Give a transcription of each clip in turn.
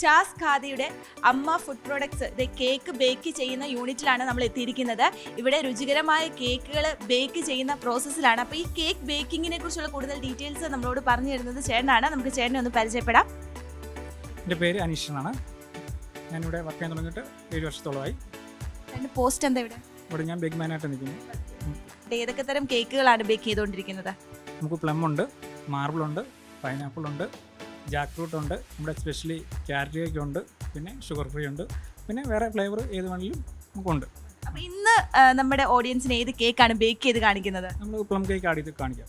ചാസ് ഖാദിയുടെ അമ്മ food products cake bake ചെയ്യുന്ന യൂണിറ്റിലാണ് നമ്മൾ എത്തിയിരിക്കുന്നത്. ഇവിടെ രുചികരമായ കേക്കുകൾ ബേക്ക് ചെയ്യുന്ന പ്രോസസ്സിലാണ്. അപ്പോൾ ഈ കേക്ക് ബേക്കിങ്ങിനെ കുറിച്ചുള്ള കൂടുതൽ ഡീറ്റെയിൽസ് നമ്മളോട് പറഞ്ഞു തരുന്നത് ചേട്ടനാണ്. നമുക്ക് ചേട്ടനെ ഒന്ന് പരിചയപ്പെടാം. എൻ്റെ പേര് അനീഷ് എന്നാണ്. ഞാനിവിടെ വർക്ക് ചെയ്യാൻ തുടങ്ങിയിട്ട് 7 വർഷത്തോളമായി. എൻ്റെ പോസ്റ്റ് എന്താ ഇവിടെ ഞാൻ ബേക്ക് മാനായിട്ട് നിൽക്കുന്നു. ഏതൊക്കെ തരം കേക്കുകളാണ് ബേക്ക് ചെയ്തുകൊണ്ടിരിക്കുന്നത്? നമുക്ക് പ്ലം ഉണ്ട്, മാർബിൾ ഉണ്ട്, പൈനാപ്പിൾ ഉണ്ട്, ജാക്ക് ഫ്രൂട്ട് ഉണ്ട്, നമ്മുടെ സ്പെഷ്യലി ക്യാരറ്റ് കേക്ക് ഉണ്ട്, പിന്നെ ഷുഗർ ഫ്രീ ഉണ്ട്, പിന്നെ വേറെ ഫ്ലേവർ ഏത് വേണമെങ്കിലും നമുക്കുണ്ട്. അപ്പോൾ ഇന്ന് നമ്മുടെ ഓഡിയൻസിന് ഏത് കേക്കാണ് ബേക്ക് ചെയ്ത് കാണിക്കുന്നത്? നമ്മൾ പ്ലം കേക്ക് ആഡ് ചെയ്ത് കാണിക്കാം.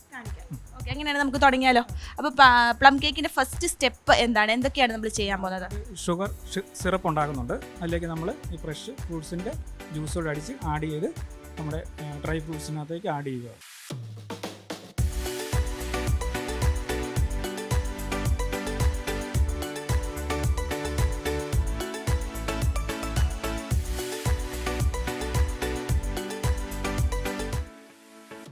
ഓക്കെ, അങ്ങനെയാണ് നമുക്ക് തുടങ്ങിയാലോ. അപ്പോൾ പ്ലം കേക്കിൻ്റെ ഫസ്റ്റ് സ്റ്റെപ്പ് എന്താണ്? എന്തൊക്കെയാണ് നമ്മൾ ചെയ്യാൻ പോകുന്നത്? ഷുഗർ സിറപ്പ് ഉണ്ടാക്കുന്നുണ്ട്. അതിലേക്ക് നമ്മൾ ഈ ഫ്രഷ് ഫ്രൂട്ട്സിൻ്റെ ജ്യൂസോട് അടിച്ച് ആഡ് ചെയ്ത് നമ്മുടെ ഡ്രൈ ഫ്രൂട്ട്സിനകത്തേക്ക് ആഡ് ചെയ്യുക.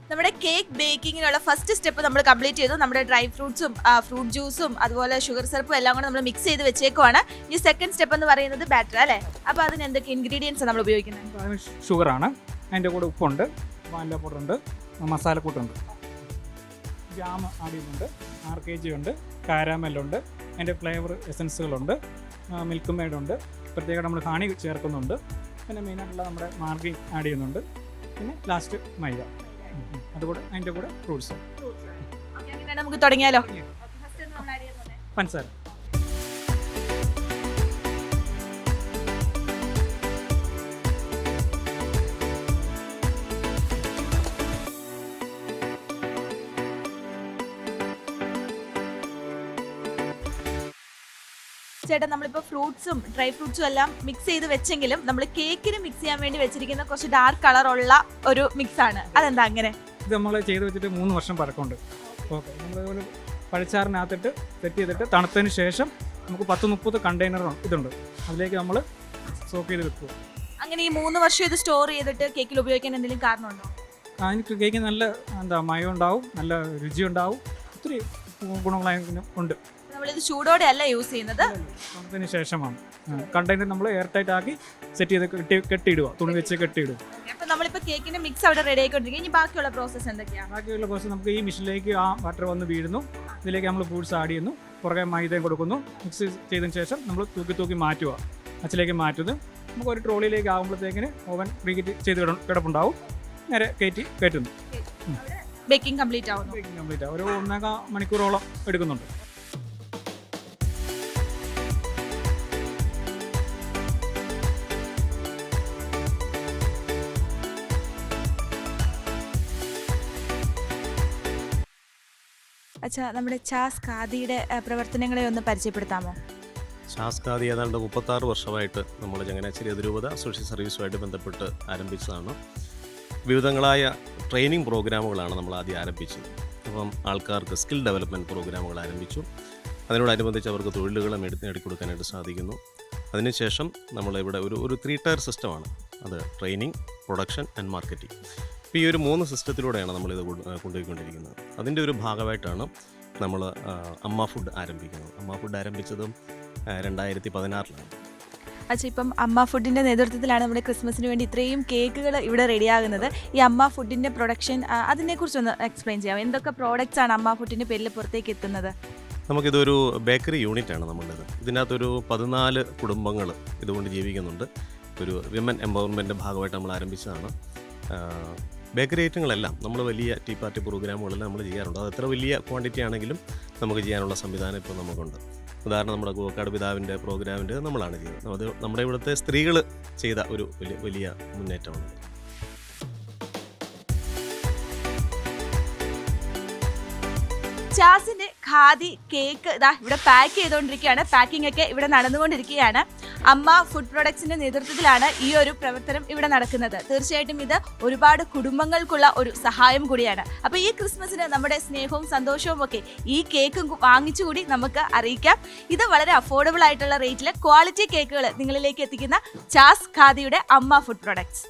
നമ്മുടെ കേക്ക് ബേക്കിങ്ങിനുള്ള ഫസ്റ്റ് സ്റ്റെപ്പ് നമ്മൾ കംപ്ലീറ്റ് ചെയ്തു. നമ്മുടെ ഡ്രൈ ഫ്രൂട്ട്സും ഫ്രൂട്ട് ജ്യൂസും അതുപോലെ ഷുഗർ സിറപ്പും എല്ലാം കൂടെ നമ്മൾ മിക്സ് ചെയ്ത് വെച്ചേക്കുവാണ്. ഈ സെക്കൻഡ് സ്റ്റെപ്പ് എന്ന് പറയുന്നത് ബാറ്റർ അല്ലേ? അപ്പോൾ അതിന് എന്തൊക്കെ ഇൻഗ്രീഡിയൻസ് നമ്മൾ ഉപയോഗിക്കുന്നത്? ഷുഗറാണ്, അതിൻ്റെ കൂടെ ഉപ്പുണ്ട്, വാനില പൗഡർ ഉണ്ട്, മസാലക്കൂട്ടുണ്ട്, ജാം ആഡ് ചെയ്യുന്നുണ്ട്, RKG ഉണ്ട്, കാരാമലുണ്ട്, അതിൻ്റെ ഫ്ലേവർ എസൻസുകളുണ്ട്, മിൽക്ക് മെയ്ഡുണ്ട്, പ്രത്യേകം നമ്മൾ ഹണി ചേർക്കുന്നുണ്ട്, പിന്നെ മെയിനായിട്ടുള്ള നമ്മുടെ മാർഗിൻ ആഡ് ചെയ്യുന്നുണ്ട്, പിന്നെ ലാസ്റ്റ് മൈദ, അതുകൂടെ അതിൻ്റെ കൂടെ ഫ്രൂട്ട്സ്. നമുക്ക് തുടങ്ങിയാലോ? പഞ്ചസാര. ചേട്ടാ, നമ്മളിപ്പോൾ ഫ്രൂട്ട്സും ഡ്രൈ ഫ്രൂട്ട്സും എല്ലാം മിക്സ് ചെയ്ത് വെച്ചെങ്കിലും നമ്മൾ കേക്കിന് മിക്സ് ചെയ്യാൻ വേണ്ടി വെച്ചിരിക്കുന്ന കുറച്ച് ഡാർക്ക് കളറുള്ള ഒരു മിക്സാണ്. അതെന്താ അങ്ങനെ? ഇത് നമ്മൾ ചെയ്ത് വെച്ചിട്ട് 3 വർഷം പഴക്കമുണ്ട്. ഓക്കെ, നമ്മൾ ഒരു പഴച്ചാറിനകത്തിട്ട് സെറ്റ് ചെയ്തിട്ട് തണുത്തതിന് ശേഷം നമുക്ക് 10-30 കണ്ടെയ്നർ ഇതുണ്ട്, അതിലേക്ക് നമ്മൾ സോക്ക് ചെയ്ത് വെക്കുക. അങ്ങനെ ഈ 3 വർഷം ഇത് സ്റ്റോർ ചെയ്തിട്ട് കേക്കിൽ ഉപയോഗിക്കാൻ എന്തെങ്കിലും കാരണമുണ്ടോ? അതിന് കേക്ക് നല്ല മയം ഉണ്ടാവും, നല്ല രുചി ഉണ്ടാവും, ഒത്തിരി ഗുണങ്ങളുണ്ട്. നമ്മളിത് ചൂടോടെ അല്ല യൂസ് ചെയ്യുന്നത്, തണുത്തതിന് ശേഷമാണ്. കണ്ടെയ്നർ നമ്മൾ എയർ ടൈറ്റ് ആക്കി സെറ്റ് ചെയ്ത് കെട്ടിയിടുക, തുണി വെച്ച് കെട്ടിയിടുക. അപ്പോൾ നമ്മളിപ്പോൾ കേക്കിന്റെ മിക്സ് അവിടെ റെഡി ആയിക്കൊണ്ടിരിക്കും. ഇനി ബാക്കിയുള്ള പ്രോസസ്സ് എന്തൊക്കെയാണ്? ബാക്കിയുള്ള പ്രോസസ്സ് നമുക്ക് ഈ മിഷനിലേക്ക് ആ ബട്ടർ വന്ന് വീഴുന്നു, ഇതിലേക്ക് നമ്മൾ ഫ്രൂട്ട്സ് ആഡ് ചെയ്യുന്നു, പുറകെ മൈദയും കൊടുക്കുന്നു, മിക്സ് ചെയ്തതിന് ശേഷം നമ്മൾ തൂക്കി മാറ്റുക, അച്ചിലേക്ക് മാറ്റുന്നു. നമുക്ക് ഒരു ട്രോളിയിലേക്ക് ആകുമ്പോഴത്തേക്കിന് ഓവൻ പ്രീഹീറ്റ് ചെയ്ത് കിടപ്പുണ്ടാവും, നേരെ കയറ്റുന്നു. ബേക്കിംഗ് കംപ്ലീറ്റ് ആവുന്നു. ബേക്കിംഗ് കംപ്ലീറ്റ് ആവും, ഒരു 1.25 മണിക്കൂറോളം എടുക്കുന്നുണ്ട്. അച്ഛാ, നമ്മുടെ ചാസ് ഖാദിയുടെ പ്രവർത്തനങ്ങളെ ഒന്ന് പരിചയപ്പെടുത്താമോ? ചാസ് ഖാദി ഏതാണ്ട് 36 വർഷമായിട്ട് നമ്മൾ ചങ്ങനാശ്ശേരി അതിരൂപത സോഷ്യൽ സർവീസുമായിട്ട് ബന്ധപ്പെട്ട് ആരംഭിച്ചതാണ്. വിവിധങ്ങളായ ട്രെയിനിങ് പ്രോഗ്രാമുകളാണ് നമ്മൾ ആദ്യം ആരംഭിച്ചത്. അപ്പം ആൾക്കാർക്ക് സ്കിൽ ഡെവലപ്മെൻറ്റ് പ്രോഗ്രാമുകൾ ആരംഭിച്ചു. അതിനോടനുബന്ധിച്ച് അവർക്ക് തൊഴിലുകളും നേടിക്കൊടുക്കാനായിട്ട് സാധിക്കുന്നു. അതിനുശേഷം നമ്മളിവിടെ ഒരു 3 ടയർ സിസ്റ്റമാണ്. അത് ട്രെയിനിങ്, പ്രൊഡക്ഷൻ ആൻഡ് മാർക്കറ്റിംഗ്. ഇപ്പോൾ ഈ ഒരു 3 സിസ്റ്റത്തിലൂടെയാണ് നമ്മളിത് കൊണ്ടുപോയിക്കൊണ്ടിരിക്കുന്നത്. അതിൻ്റെ ഒരു ഭാഗമായിട്ടാണ് നമ്മൾ അമ്മ ഫുഡ് ആരംഭിക്കുന്നത്. അമ്മ ഫുഡ് ആരംഭിച്ചതും 2016-ലാണ്. അച്ഛാ, ഇപ്പം അമ്മ ഫുഡിൻ്റെ നേതൃത്വത്തിലാണ് നമ്മുടെ ക്രിസ്മസിന് വേണ്ടി ഇത്രയും കേക്കുകൾ ഇവിടെ റെഡിയാകുന്നത്. ഈ അമ്മ ഫുഡിൻ്റെ പ്രൊഡക്ഷൻ, അതിനെക്കുറിച്ചൊന്ന് എക്സ്പ്ലെയിൻ ചെയ്യാം. എന്തൊക്കെ പ്രോഡക്റ്റ്സ് ആണ് അമ്മ ഫുഡിൻ്റെ പേരിൽ പുറത്തേക്ക് എത്തുന്നത്? നമുക്കിതൊരു ബേക്കറി യൂണിറ്റാണ് നമ്മളുടേത്. ഇതിനകത്തൊരു 14 കുടുംബങ്ങൾ ഇതുകൊണ്ട് ജീവിക്കുന്നുണ്ട്. ഒരു വിമൻ എംപവർമെൻറ്റിൻ്റെ ഭാഗമായിട്ട് നമ്മൾ ആരംഭിച്ചതാണ്. ബേക്കറി ഐറ്റങ്ങളെല്ലാം നമ്മൾ വലിയ ടീ പാർട്ടി പ്രോഗ്രാമുകളെല്ലാം നമ്മൾ ചെയ്യാറുണ്ട്. അത് എത്ര വലിയ ക്വാണ്ടിറ്റി ആണെങ്കിലും നമുക്ക് ചെയ്യാനുള്ള സംവിധാനം ഇപ്പോൾ നമുക്കുണ്ട്. ഉദാഹരണം, നമ്മുടെ കൂവക്കാട് പിതാവിൻ്റെ പ്രോഗ്രാമിൻ്റെ നമ്മളാണ് ചെയ്തത്. അത് നമ്മുടെ ഇവിടുത്തെ സ്ത്രീകൾ ചെയ്ത ഒരു വലിയ മുന്നേറ്റമാണ്. ചാസിന്റെ ഖാദി കേക്ക് ഇതാ ഇവിടെ പാക്ക് ചെയ്തുകൊണ്ടിരിക്കുകയാണ്. പാക്കിംഗ് ഒക്കെ ഇവിടെ നടന്നുകൊണ്ടിരിക്കുകയാണ്. അമ്മ ഫുഡ് പ്രൊഡക്ട്സിന്റെ നേതൃത്വത്തിലാണ് ഈ ഒരു പ്രവർത്തനം ഇവിടെ നടക്കുന്നത്. തീർച്ചയായിട്ടും ഇത് ഒരുപാട് കുടുംബങ്ങൾക്കുള്ള ഒരു സഹായം കൂടിയാണ്. അപ്പോൾ ഈ ക്രിസ്മസിന് നമ്മുടെ സ്നേഹവും സന്തോഷവും ഒക്കെ ഈ കേക്ക് വാങ്ങിച്ചുകൂടി നമുക്ക് അറിയിക്കാം. ഇത് വളരെ അഫോർഡബിൾ ആയിട്ടുള്ള റേറ്റിൽ ക്വാളിറ്റി കേക്കുകൾ നിങ്ങളിലേക്ക് എത്തിക്കുന്ന ചാസ് ഖാദിയുടെ അമ്മ ഫുഡ് പ്രൊഡക്ട്സ്.